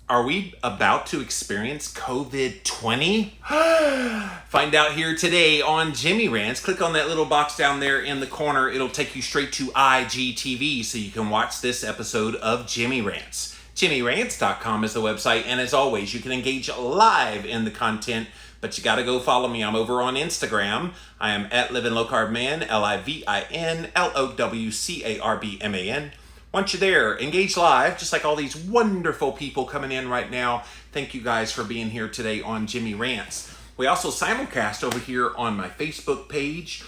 Are we about to experience COVID-20? Find out here today on Jimmy Rants. Click on that little box down there in the corner. It'll take you straight to IGTV so you can watch this episode of Jimmy Rants. JimmyRants.com is the website, and as always, you can engage live in the content, but you got to go follow me. I'm over on Instagram. I am at Living Low Carb Man, LIVINLOWCARBMAN. Once you're there, engage live, just like all these wonderful people coming in right now. Thank you guys for being here today on Jimmy Rants. We also simulcast over here on my Facebook page.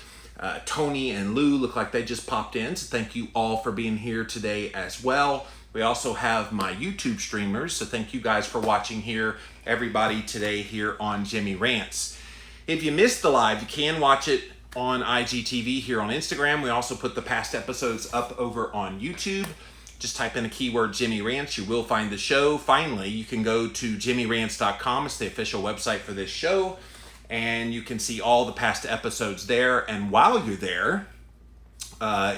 Tony and Lou look like they just popped in, so thank you all for being here today as well. We also have my YouTube streamers, so thank you guys for watching here, everybody today here on Jimmy Rants. If you missed the live, you can watch it on IGTV here on Instagram. We also put the past episodes up over on YouTube. Just type in a keyword Jimmy Rants, you will find the show. Finally, you can go to JimmyRants.com. It's the official website for this show, and you can see all the past episodes there. And while you're there,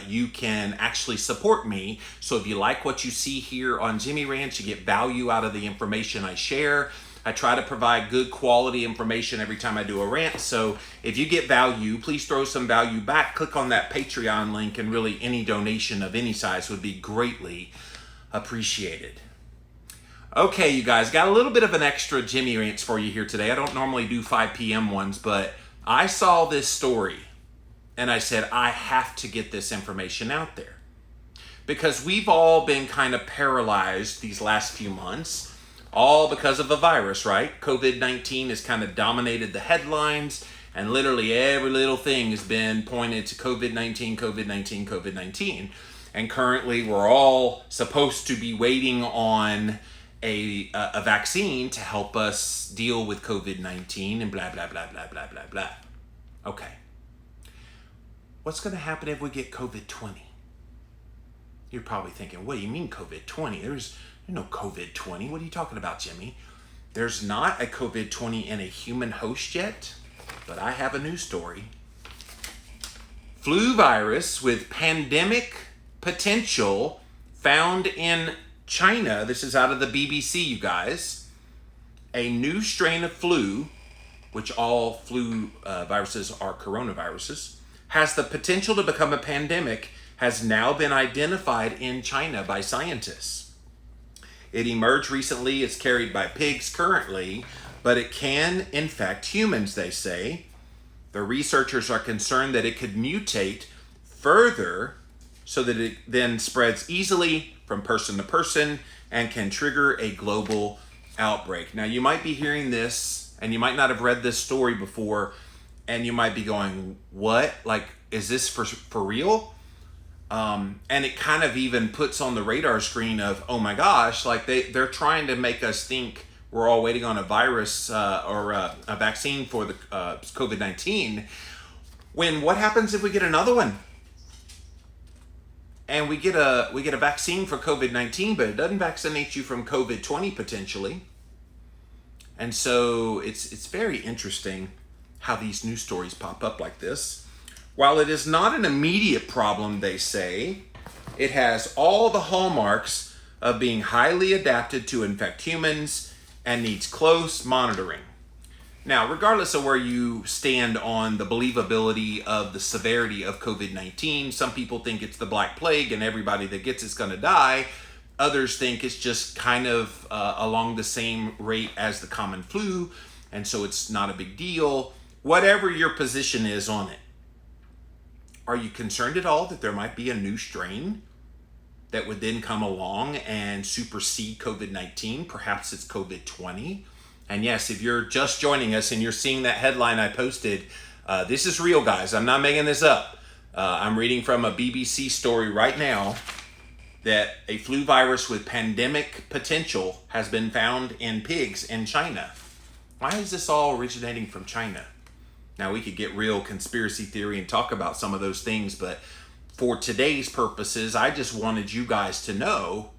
you can actually support me. So if you like what you see here on Jimmy Rants, you get value out of the information I share. I try to provide good quality information every time I do a rant. So if you get value, please throw some value back. Click on that Patreon link, and really any donation of any size would be greatly appreciated. Okay, you guys, got a little bit of an extra Jimmy Rants for you here today. I don't normally do 5 p.m. ones, but I saw this story and I said, I have to get this information out there. Because we've all been kind of paralyzed these last few months. All because of a virus, right? COVID-19 has kind of dominated the headlines, and literally every little thing has been pointed to COVID-19, COVID-19, COVID-19. And currently we're all supposed to be waiting on a vaccine to help us deal with COVID-19 and blah, blah, blah, blah, blah, blah, blah. Okay. What's going to happen if we get COVID-20? You're probably thinking, what do you mean COVID-20? There's no COVID-20. What are you talking about, Jimmy? There's not a COVID-20 in a human host yet, but I have a news story. Flu virus with pandemic potential found in China. This is out of the BBC, you guys. A new strain of flu, which all flu viruses are coronaviruses, has the potential to become a pandemic, has now been identified in China by scientists. It emerged recently. It's carried by pigs currently, but it can infect humans, they say. The researchers are concerned that it could mutate further so that it then spreads easily from person to person and can trigger a global outbreak. Now, you might be hearing this, and you might not have read this story before, and you might be going, what? Like, is this for real? And it kind of even puts on the radar screen of, oh my gosh, like they're trying to make us think we're all waiting on a virus or a vaccine for the COVID-19. When what happens if we get another one? And we get a vaccine for COVID-19, but it doesn't vaccinate you from COVID-20 potentially. And so it's very interesting how these news stories pop up like this. While it is not an immediate problem, they say, it has all the hallmarks of being highly adapted to infect humans and needs close monitoring. Now, regardless of where you stand on the believability of the severity of COVID-19, some people think it's the Black Plague and everybody that gets it's going to die. Others think it's just kind of along the same rate as the common flu, and so it's not a big deal. Whatever your position is on it. Are you concerned at all that there might be a new strain that would then come along and supersede COVID-19? Perhaps it's COVID-20. And yes, if you're just joining us and you're seeing that headline I posted, this is real, guys. I'm not making this up. I'm reading from a BBC story right now that a flu virus with pandemic potential has been found in pigs in China. Why is this all originating from China? Now, we could get real conspiracy theory and talk about some of those things, but for today's purposes, I just wanted you guys to know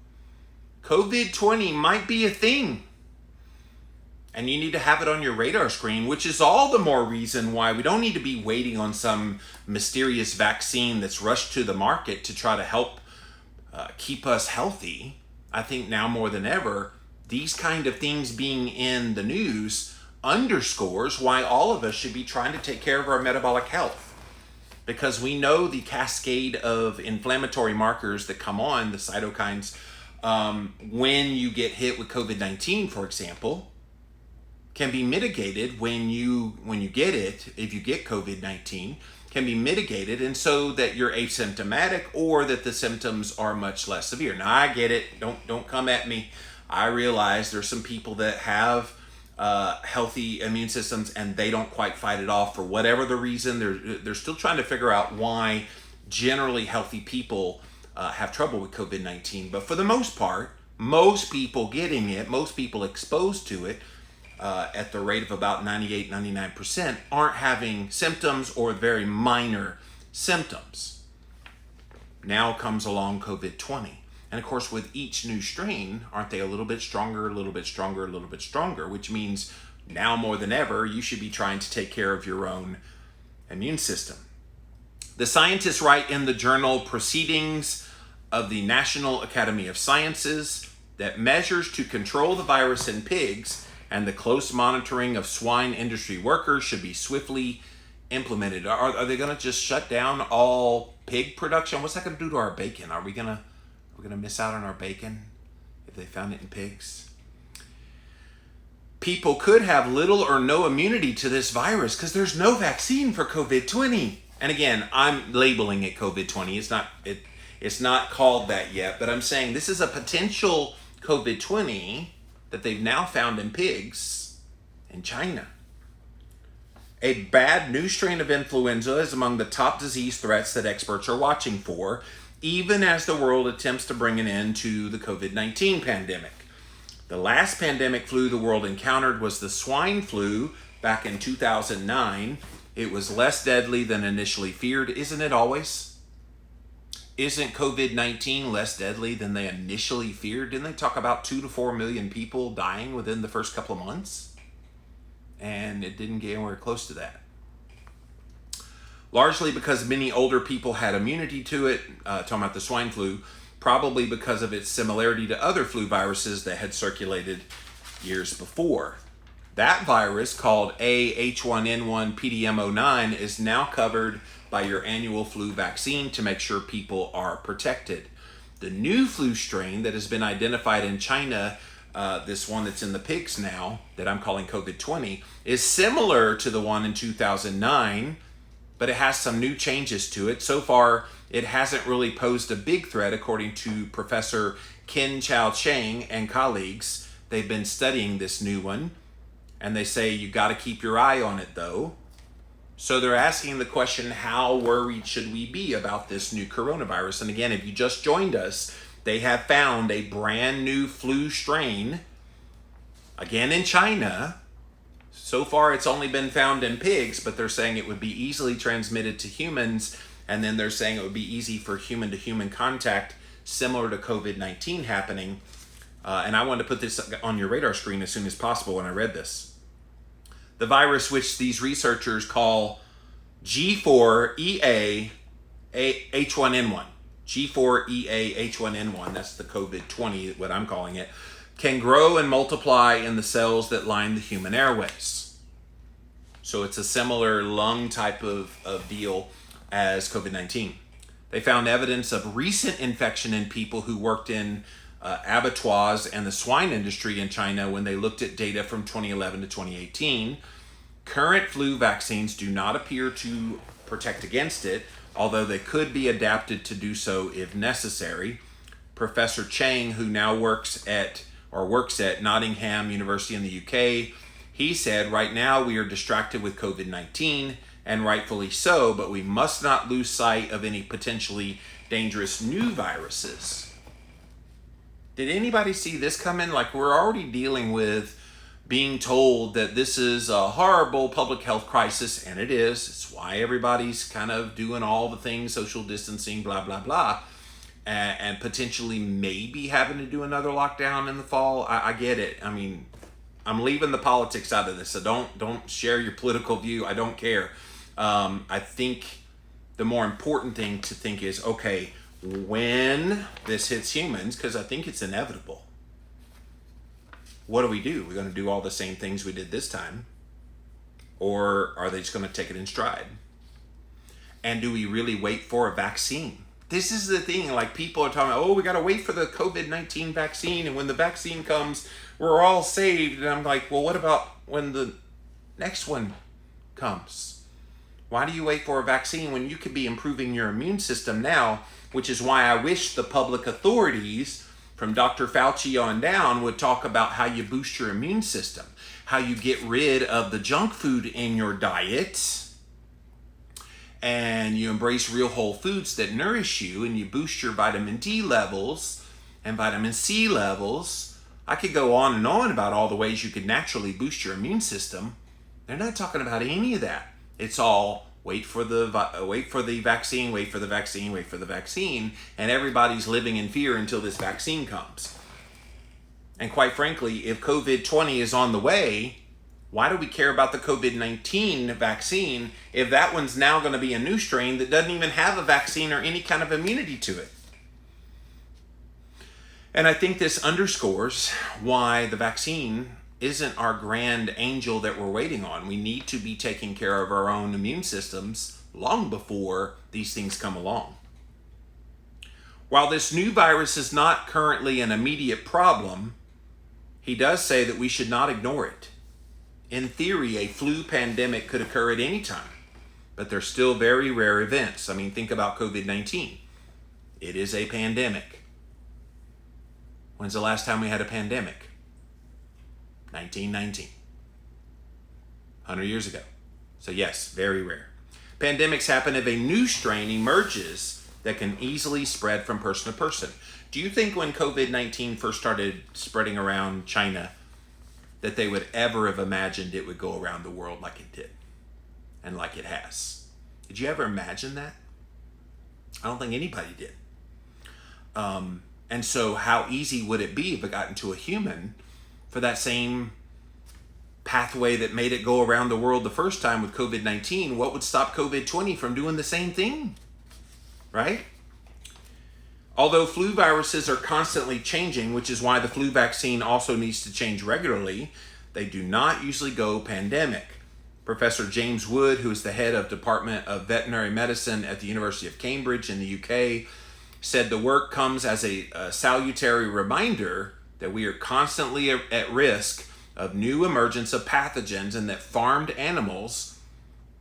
COVID-20 might be a thing. And you need to have it on your radar screen, which is all the more reason why we don't need to be waiting on some mysterious vaccine that's rushed to the market to try to help keep us healthy. I think now more than ever, these kind of things being in the news underscores why all of us should be trying to take care of our metabolic health. Because we know the cascade of inflammatory markers that come on, the cytokines, when you get hit with COVID-19, for example, can be mitigated when you get it, if you get COVID-19, can be mitigated, and so that you're asymptomatic or that the symptoms are much less severe. Now, I get it. Don't come at me. I realize there's some people that have healthy immune systems and they don't quite fight it off for whatever the reason. They're still trying to figure out why generally healthy people have trouble with COVID-19. But for the most part, most people getting it, most people exposed to it, at the rate of about 98-99% aren't having symptoms or very minor symptoms. Now comes along COVID-20. And of course, with each new strain, aren't they a little bit stronger, a little bit stronger, a little bit stronger, which means now more than ever, you should be trying to take care of your own immune system. The scientists write in the journal Proceedings of the National Academy of Sciences that measures to control the virus in pigs and the close monitoring of swine industry workers should be swiftly implemented. Are they going to just shut down all pig production? What's that going to do to our bacon? Are we going to miss out on our bacon if they found it in pigs? People could have little or no immunity to this virus because there's no vaccine for COVID-20. And again, I'm labeling it COVID-20. It's not called that yet, but I'm saying this is a potential COVID-20 that they've now found in pigs in China. A bad new strain of influenza is among the top disease threats that experts are watching for, even as the world attempts to bring an end to the COVID-19 pandemic. The last pandemic flu the world encountered was the swine flu back in 2009. It was less deadly than initially feared. Isn't it always? Isn't COVID-19 less deadly than they initially feared? Didn't they talk about 2 to 4 million people dying within the first couple of months? And it didn't get anywhere close to that. Largely because many older people had immunity to it, talking about the swine flu, probably because of its similarity to other flu viruses that had circulated years before. That virus, called H1N1 PDM09, is now covered by your annual flu vaccine to make sure people are protected. The new flu strain that has been identified in China, this one that's in the pigs now, that I'm calling COVID-20, is similar to the one in 2009, but it has some new changes to it. So far, it hasn't really posed a big threat, according to Professor Ken Chao Cheng and colleagues. They've been studying this new one, and they say you got to keep your eye on it, though. So they're asking the question, how worried should we be about this new coronavirus? And again, if you just joined us, they have found a brand new flu strain, again in China. So far, it's only been found in pigs, but they're saying it would be easily transmitted to humans. And then they're saying it would be easy for human-to-human contact, similar to COVID-19 happening. And I wanted to put this on your radar screen as soon as possible when I read this. The virus, which these researchers call G4EA H1N1, G4EA H1N1, that's the COVID-20, what I'm calling it, can grow and multiply in the cells that line the human airways. So it's a similar lung type of deal as COVID-19. They found evidence of recent infection in people who worked in abattoirs and the swine industry in China when they looked at data from 2011 to 2018. Current flu vaccines do not appear to protect against it, although they could be adapted to do so if necessary. Professor Chang, who now works at Nottingham University in the UK, he said, right now we are distracted with COVID-19, and rightfully so, but we must not lose sight of any potentially dangerous new viruses. Did anybody see this coming? Like, we're already dealing with being told that this is a horrible public health crisis, and it is. It's why everybody's kind of doing all the things, social distancing, blah, blah, blah, and potentially maybe having to do another lockdown in the fall. I get it. I mean, I'm leaving the politics out of this, so don't share your political view. I don't care. I think the more important thing to think is, okay, when this hits humans, because I think it's inevitable, what do we do? We're going to do all the same things we did this time? Or are they just going to take it in stride? And do we really wait for a vaccine? This is the thing, like people are talking, oh, we got to wait for the COVID-19 vaccine. And when the vaccine comes, we're all saved. And I'm like, well, what about when the next one comes? Why do you wait for a vaccine when you could be improving your immune system now? Which is why I wish the public authorities from Dr. Fauci on down would talk about how you boost your immune system, how you get rid of the junk food in your diet, and you embrace real whole foods that nourish you, and you boost your vitamin D levels and vitamin C levels. I could go on and on about all the ways you could naturally boost your immune system. They're not talking about any of that. It's all wait for the vaccine, wait for the vaccine, wait for the vaccine, and everybody's living in fear until this vaccine comes. And quite frankly, if COVID-20 is on the way, why do we care about the COVID-19 vaccine if that one's now going to be a new strain that doesn't even have a vaccine or any kind of immunity to it? And I think this underscores why the vaccine isn't our grand angel that we're waiting on. We need to be taking care of our own immune systems long before these things come along. While this new virus is not currently an immediate problem, he does say that we should not ignore it. In theory, a flu pandemic could occur at any time, but they're still very rare events. I mean, think about COVID-19. It is a pandemic. When's the last time we had a pandemic? 1919. 100 years ago. So yes, very rare. Pandemics happen if a new strain emerges that can easily spread from person to person. Do you think when COVID-19 first started spreading around China that they would ever have imagined it would go around the world like it did and like it has? Did you ever imagine that? I don't think anybody did. And so how easy would it be if it got into a human for that same pathway that made it go around the world the first time with COVID-19? What would stop COVID-20 from doing the same thing? Right? Although flu viruses are constantly changing, which is why the flu vaccine also needs to change regularly, they do not usually go pandemic. Professor James Wood, who is the head of Department of Veterinary Medicine at the University of Cambridge in the UK, said the work comes as a salutary reminder that we are constantly at risk of new emergence of pathogens, and that farmed animals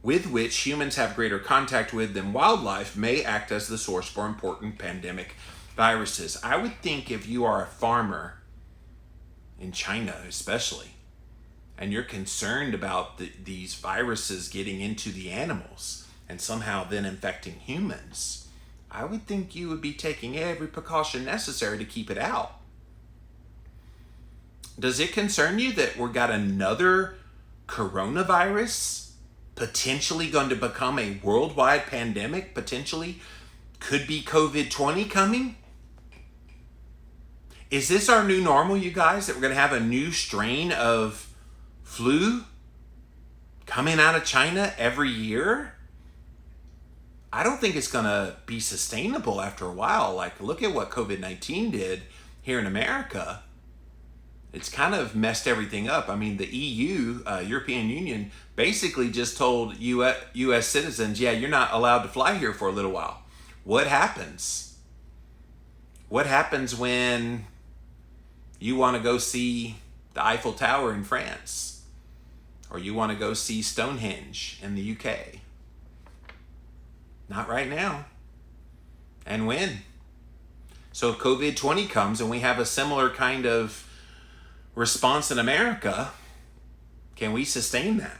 with which humans have greater contact with than wildlife may act as the source for important pandemic viruses. I would think if you are a farmer in China especially, and you're concerned about these viruses getting into the animals and somehow then infecting humans, I would think you would be taking every precaution necessary to keep it out. Does it concern you that we've got another coronavirus potentially going to become a worldwide pandemic? Potentially could be COVID-20 coming? Is this our new normal, you guys, that we're going to have a new strain of flu coming out of China every year? I don't think it's going to be sustainable after a while. Like, look at what COVID-19 did here in America. It's kind of messed everything up. I mean, the EU, European Union, basically just told U.S. citizens, yeah, you're not allowed to fly here for a little while. What happens? What happens when you want to go see the Eiffel Tower in France? Or you want to go see Stonehenge in the UK? Not right now. And when? So if COVID-20 comes and we have a similar kind of response in America, can we sustain that?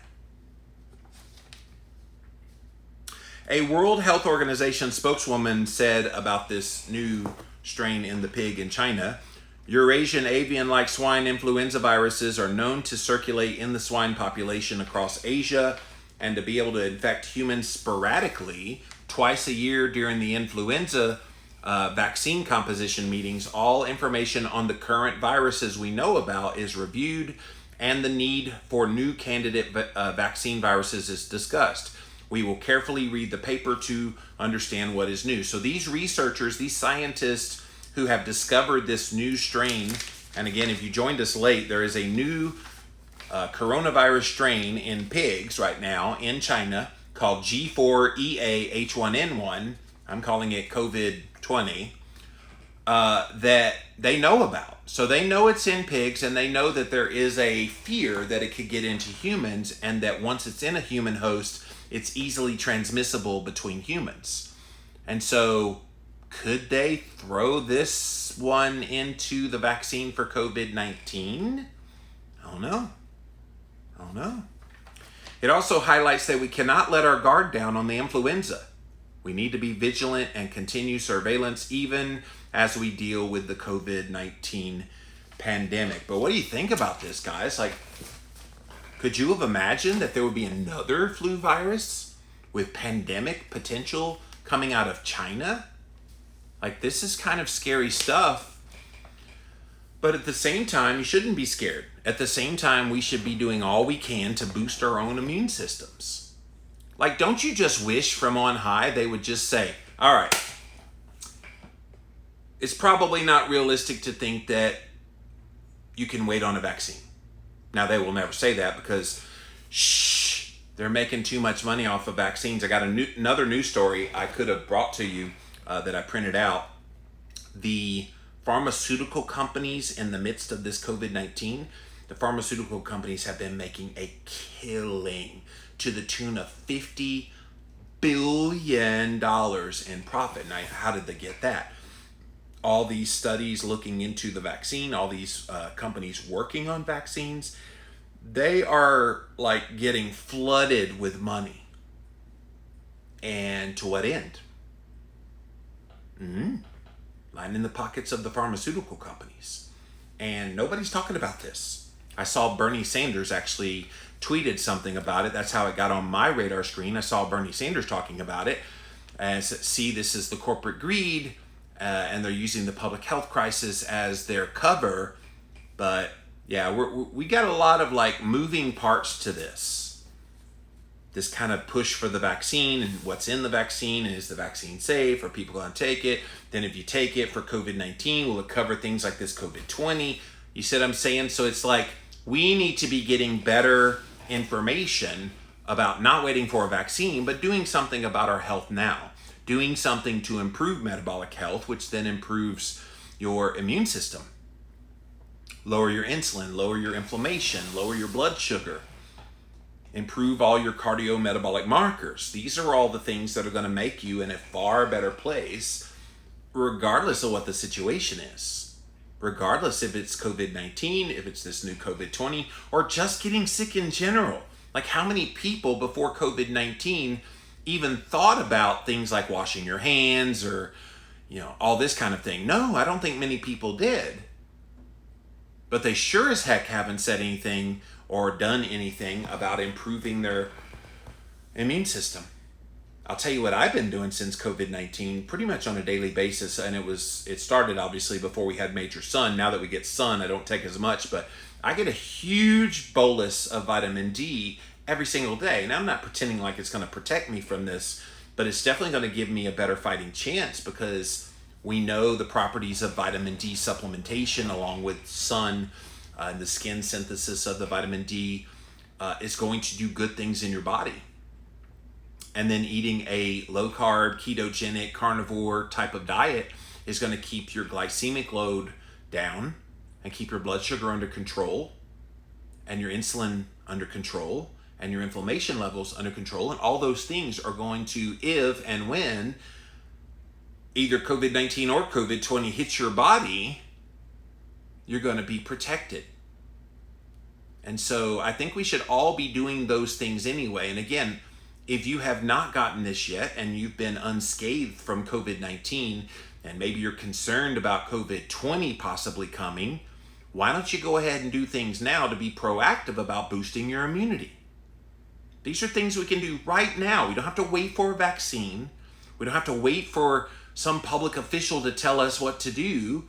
A World Health Organization spokeswoman said about this new strain in the pig in China, Eurasian avian-like swine influenza viruses are known to circulate in the swine population across Asia and to be able to infect humans sporadically twice a year during the influenza vaccine composition meetings. All information on the current viruses we know about is reviewed, and the need for new candidate vaccine viruses is discussed. We will carefully read the paper to understand what is new. So these researchers, these scientists who have discovered this new strain And again, if you joined us late, there is a new coronavirus strain in pigs right now in China called G4EA H1N1. I'm calling it COVID-20. That they know about. So they know it's in pigs, and they know that there is a fear that it could get into humans, and that once it's in a human host, it's easily transmissible between humans. And so could they throw this one into the vaccine for COVID-19? I don't know. It also highlights that we cannot let our guard down on the influenza. We need to be vigilant and continue surveillance even as we deal with the COVID-19 pandemic. But what do you think about this, guys? Like, could you have imagined that there would be another flu virus with pandemic potential coming out of China? Like, this is kind of scary stuff. But at the same time, you shouldn't be scared. At the same time, we should be doing all we can to boost our own immune systems. Like, don't you just wish from on high they would just say, all right, it's probably not realistic to think that you can wait on a vaccine. Now, they will never say that because, they're making too much money off of vaccines. I got another news story I could have brought to you that I printed out. The pharmaceutical companies in the midst of this COVID-19, the pharmaceutical companies have been making a killing to the tune of $50 billion in profit. Now, how did they get that? All these studies looking into the vaccine, all these companies working on vaccines, they are like getting flooded with money. And to what end? Lining the pockets of the pharmaceutical companies. And nobody's talking about this. I saw Bernie Sanders actually tweeted something about it. That's how it got on my radar screen. I saw Bernie Sanders talking about it. And see, this is the corporate greed, and they're using the public health crisis as their cover. But yeah, we got a lot of like moving parts to this. This kind of push for the vaccine and what's in the vaccine, and is the vaccine safe? Are people going to take it? Then if you take it for COVID-19, will it cover things like this COVID-20? You see what I'm saying? So it's like we need to be getting better information about not waiting for a vaccine, but doing something about our health now. Doing something to improve metabolic health, which then improves your immune system. Lower your insulin, lower your inflammation, lower your blood sugar. Improve all your cardiometabolic markers. These are all the things that are going to make you in a far better place, regardless of what the situation is. Regardless if it's COVID-19, if it's this new COVID-20, or just getting sick in general. Like, how many people before COVID-19 even thought about things like washing your hands or, all this kind of thing? No, I don't think many people did. But they sure as heck haven't said anything or done anything about improving their immune system. I'll tell you what I've been doing since COVID-19 pretty much on a daily basis. And it started obviously before we had major sun. Now that we get sun, I don't take as much, but I get a huge bolus of vitamin D every single day. Now, I'm not pretending like it's going to protect me from this, but it's definitely going to give me a better fighting chance, because we know the properties of vitamin D supplementation along with sun and the skin synthesis of the vitamin D is going to do good things in your body. And then eating a low carb, ketogenic, carnivore type of diet is going to keep your glycemic load down and keep your blood sugar under control and your insulin under control and your inflammation levels under control. And all those things are going to, if and when either COVID-19 or COVID-20 hits your body, you're going to be protected. And so I think we should all be doing those things anyway. And again, if you have not gotten this yet and you've been unscathed from COVID-19, and maybe you're concerned about COVID-20 possibly coming, why don't you go ahead and do things now to be proactive about boosting your immunity? These are things we can do right now. We don't have to wait for a vaccine. We don't have to wait for some public official to tell us what to do.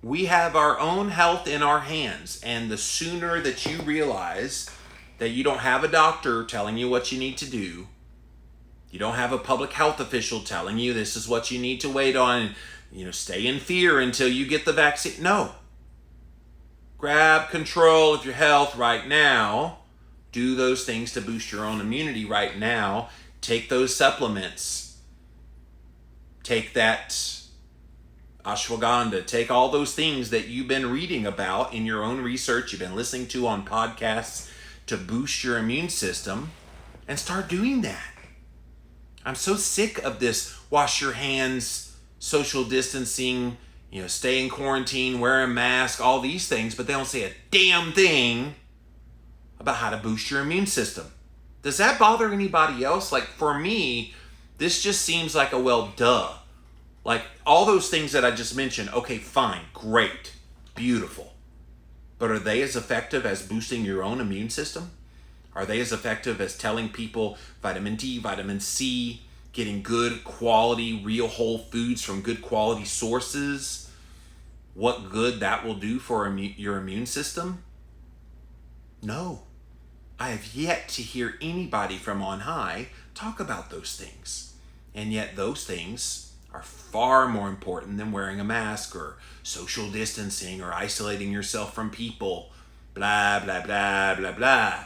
We have our own health in our hands. And the sooner that you realize that you don't have a doctor telling you what you need to do, you don't have a public health official telling you this is what you need to wait on, stay in fear until you get the vaccine. No. Grab control of your health right now. Do those things to boost your own immunity right now. Take those supplements. Take that ashwagandha. Take all those things that you've been reading about in your own research, you've been listening to on podcasts to boost your immune system, and start doing that. I'm so sick of this wash your hands, social distancing, stay in quarantine, wear a mask, all these things, but they don't say a damn thing about how to boost your immune system. Does that bother anybody else? Like, for me, this just seems like a well, duh. Like, all those things that I just mentioned, okay, fine, great, beautiful. But are they as effective as boosting your own immune system? Are they as effective as telling people vitamin D, vitamin C, getting good quality, real whole foods from good quality sources, what good that will do for your immune system? No. I have yet to hear anybody from on high talk about those things. And yet those things are far more important than wearing a mask or social distancing or isolating yourself from people, blah, blah, blah, blah, blah.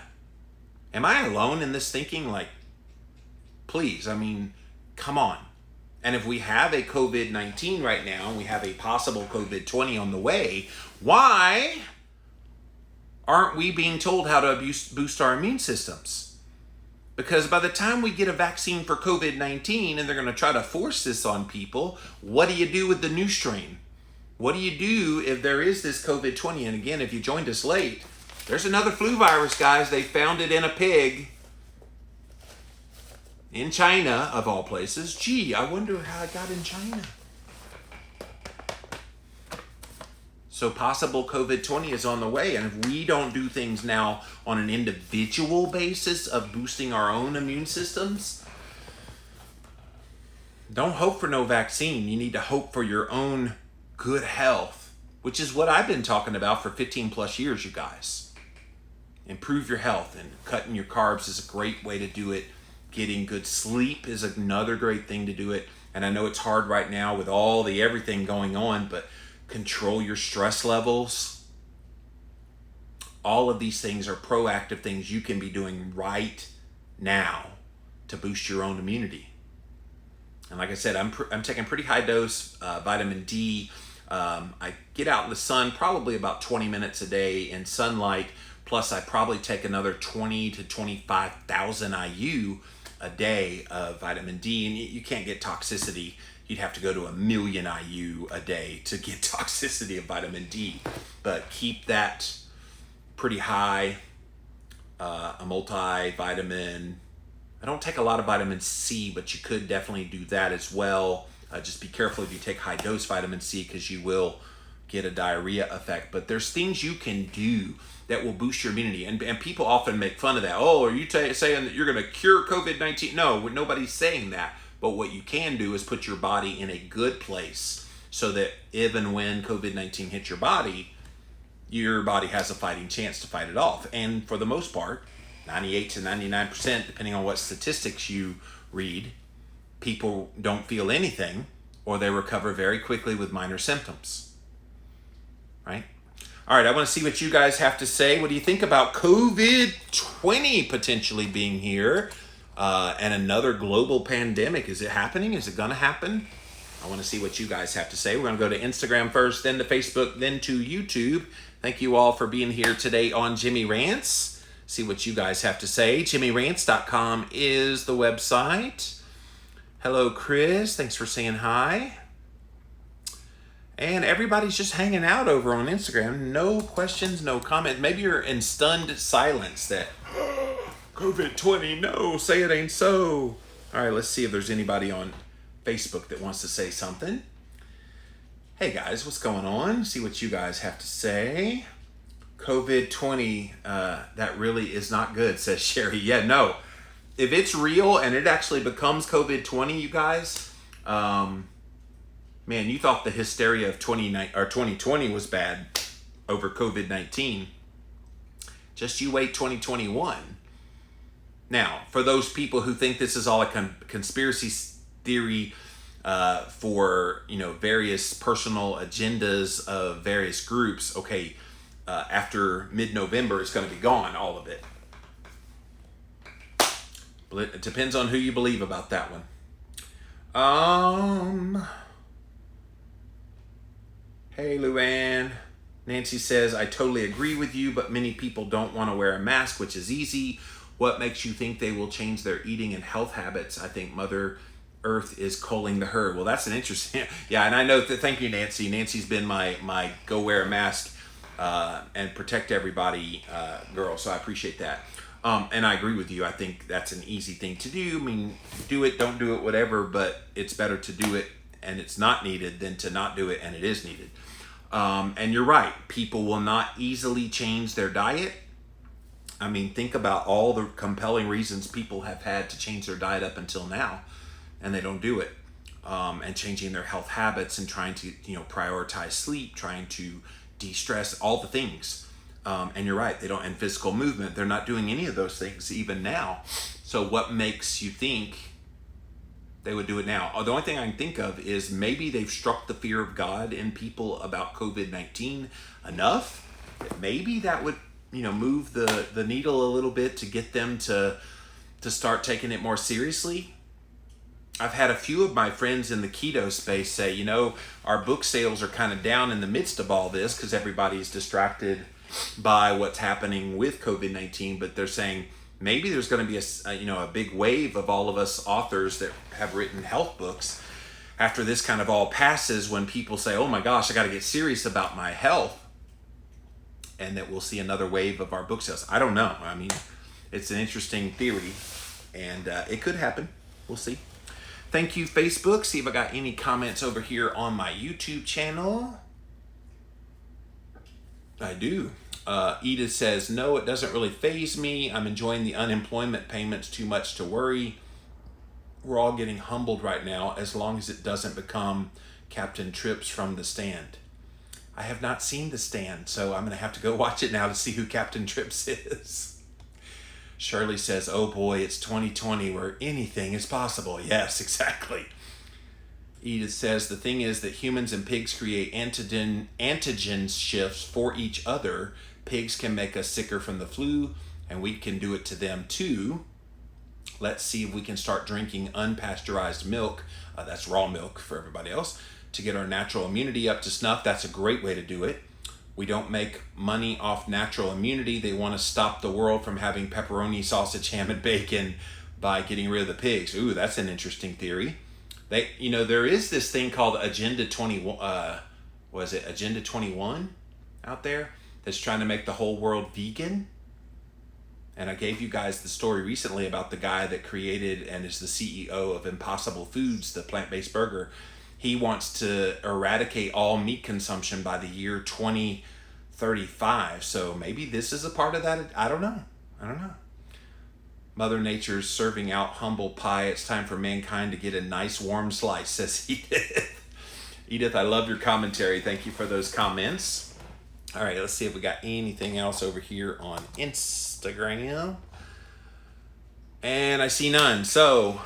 Am I alone in this thinking? Like, please, come on. And if we have a COVID-19 right now, and we have a possible COVID-20 on the way, why aren't we being told how to boost our immune systems? Because by the time we get a vaccine for COVID-19 and they're going to try to force this on people, what do you do with the new strain? What do you do if there is this COVID-20? And again, if you joined us late, there's another flu virus, guys. They found it in a pig in China, of all places. Gee, I wonder how it got in China. So possible COVID-20 is on the way. And if we don't do things now on an individual basis of boosting our own immune systems, don't hope for no vaccine. You need to hope for your own good health, which is what I've been talking about for 15 plus years, you guys. Improve your health, and cutting your carbs is a great way to do it. Getting good sleep is another great thing to do it. And I know it's hard right now with all the everything going on, but control your stress levels. All of these things are proactive things you can be doing right now to boost your own immunity. And like I said, I'm taking pretty high dose vitamin D. I get out in the sun probably about 20 minutes a day in sunlight. Plus, I probably take another 20 to 25,000 IU a day of vitamin D. And you can't get toxicity. You'd have to go to 1 million IU a day to get toxicity of vitamin D. But keep that pretty high. A multivitamin. I don't take a lot of vitamin C, but you could definitely do that as well. Just be careful if you take high dose vitamin C, because you will get a diarrhea effect. But there's things you can do that will boost your immunity. And people often make fun of that. Oh, are you saying that you're going to cure COVID-19? No, nobody's saying that. But what you can do is put your body in a good place so that even when COVID-19 hits your body has a fighting chance to fight it off. And for the most part, 98 to 99%, depending on what statistics you read, people don't feel anything, or they recover very quickly with minor symptoms. Right? All right, I want to see what you guys have to say. What do you think about COVID-20 potentially being here and another global pandemic? Is it happening? Is it going to happen? I want to see what you guys have to say. We're going to go to Instagram first, then to Facebook, then to YouTube. Thank you all for being here today on Jimmy Rants. See what you guys have to say. JimmyRants.com is the website. Hello, Chris. Thanks for saying hi. And everybody's just hanging out over on Instagram. No questions, no comments. Maybe you're in stunned silence that, COVID-20, no, say it ain't so. All right, let's see if there's anybody on Facebook that wants to say something. Hey guys, what's going on? See what you guys have to say. COVID-20, that really is not good, says Sherry. Yeah, no. If it's real and it actually becomes COVID-20, you guys, man, you thought the hysteria of 2020 was bad over COVID-19. Just you wait 2021. Now, for those people who think this is all a conspiracy theory for various personal agendas of various groups, okay, after mid-November, it's going to be gone, all of it. It depends on who you believe about that one. Hey, Luann. Nancy says, I totally agree with you, but many people don't want to wear a mask, which is easy. What makes you think they will change their eating and health habits? I think Mother Earth is culling the herd. Well, that's an interesting, yeah, and I know that, thank you, Nancy. Nancy's been my go wear a mask and protect everybody girl, so I appreciate that. And I agree with you. I think that's an easy thing to do. I mean, do it, don't do it, whatever, but it's better to do it and it's not needed than to not do it and it is needed. And you're right. People will not easily change their diet. I mean, think about all the compelling reasons people have had to change their diet up until now, and they don't do it. And changing their health habits and trying to, prioritize sleep, trying to de-stress, all the things. And you're right, they don't, and physical movement, they're not doing any of those things even now. So what makes you think they would do it now? The only thing I can think of is maybe they've struck the fear of God in people about COVID-19 enough that maybe that would, move the needle a little bit to get them to start taking it more seriously. I've had a few of my friends in the keto space say, our book sales are kind of down in the midst of all this because everybody's distracted by what's happening with COVID-19, but they're saying maybe there's going to be a big wave of all of us authors that have written health books after this kind of all passes, when people say, oh my gosh, I got to get serious about my health, and that we'll see another wave of our book sales. I don't know. I mean, it's an interesting theory, and it could happen. We'll see. Thank you, Facebook. See if I got any comments over here on my YouTube channel. I do. Edith says, no, it doesn't really faze me. I'm enjoying the unemployment payments, too much to worry. We're all getting humbled right now, as long as it doesn't become Captain Trips from The Stand. I have not seen The Stand, so I'm going to have to go watch it now to see who Captain Trips is. Shirley says, oh boy, it's 2020 where anything is possible. Yes, exactly. Edith says, the thing is that humans and pigs create antigen shifts for each other. Pigs can make us sicker from the flu, and we can do it to them too. Let's see if we can start drinking unpasteurized milk. That's raw milk for everybody else. To get our natural immunity up to snuff. That's a great way to do it. We don't make money off natural immunity. They want to stop the world from having pepperoni, sausage, ham, and bacon by getting rid of the pigs. Ooh, that's an interesting theory. There is this thing called Agenda 21, Agenda 21 out there that's trying to make the whole world vegan. And I gave you guys the story recently about the guy that created and is the CEO of Impossible Foods, the plant-based burger. He wants to eradicate all meat consumption by the year 2035. So maybe this is a part of that. I don't know. Mother Nature's serving out humble pie. It's time for mankind to get a nice warm slice, says Edith. Edith, I love your commentary. Thank you for those comments. All right, let's see if we got anything else over here on Instagram. And I see none. So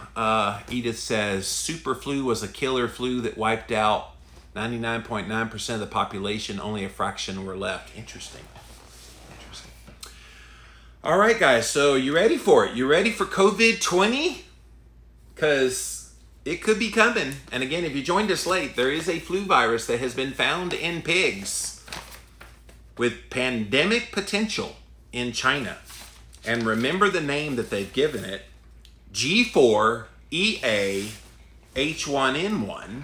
Edith says, super flu was a killer flu that wiped out 99.9% of the population. Only a fraction were left. Interesting. All right, guys, so you ready for it? You ready for COVID-20? Because it could be coming. And again, if you joined us late, there is a flu virus that has been found in pigs with pandemic potential in China. And remember the name that they've given it, G4EA H1N1.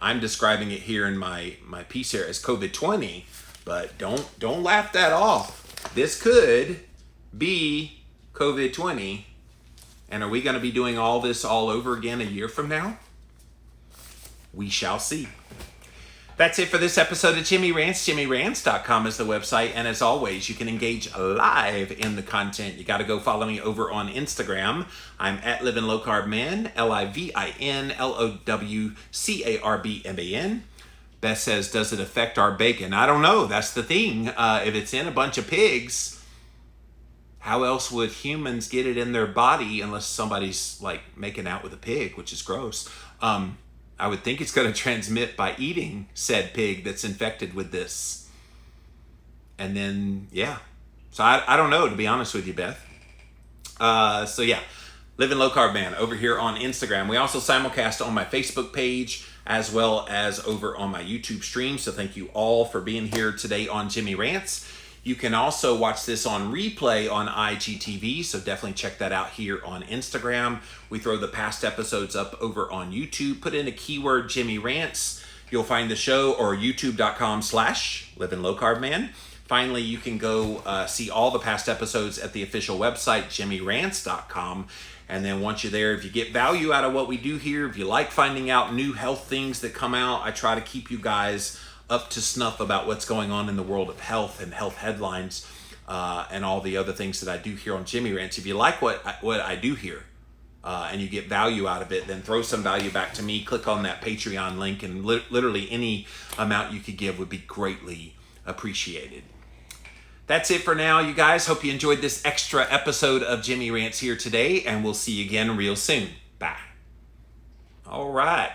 I'm describing it here in my piece here as COVID-20, but don't laugh that off. This could be COVID-20. And are we going to be doing all this all over again a year from now? We shall see. That's it for this episode of Jimmy Rants. JimmyRants.com is the website. And as always, you can engage live in the content. You got to go follow me over on Instagram. I'm at Living Low Carb Man, LIVINLOWCARBMAN. Beth says, does it affect our bacon? I don't know. That's the thing. If it's in a bunch of pigs, how else would humans get it in their body unless somebody's like making out with a pig, which is gross. I would think it's going to transmit by eating said pig that's infected with this. And then, yeah. So I don't know, to be honest with you, Beth. So yeah, Living Low Carb Man over here on Instagram. We also simulcast on my Facebook page as well as over on my YouTube stream. So thank you all for being here today on Jimmy Rants. You can also watch this on replay on IGTV, so definitely check that out here on Instagram. We throw the past episodes up over on YouTube. Put in a keyword Jimmy Rants. You'll find the show, or youtube.com/Living Low Carb Man. Finally, you can go see all the past episodes at the official website, jimmyrants.com. And then once you're there, if you get value out of what we do here, if you like finding out new health things that come out, I try to keep you guys up to snuff about what's going on in the world of health and health headlines and all the other things that I do here on Jimmy Rants. If you like what I do here and you get value out of it, then throw some value back to me. Click on that Patreon link, and literally any amount you could give would be greatly appreciated. That's it for now, you guys. Hope you enjoyed this extra episode of Jimmy Rants here today, and we'll see you again real soon. Bye. All right.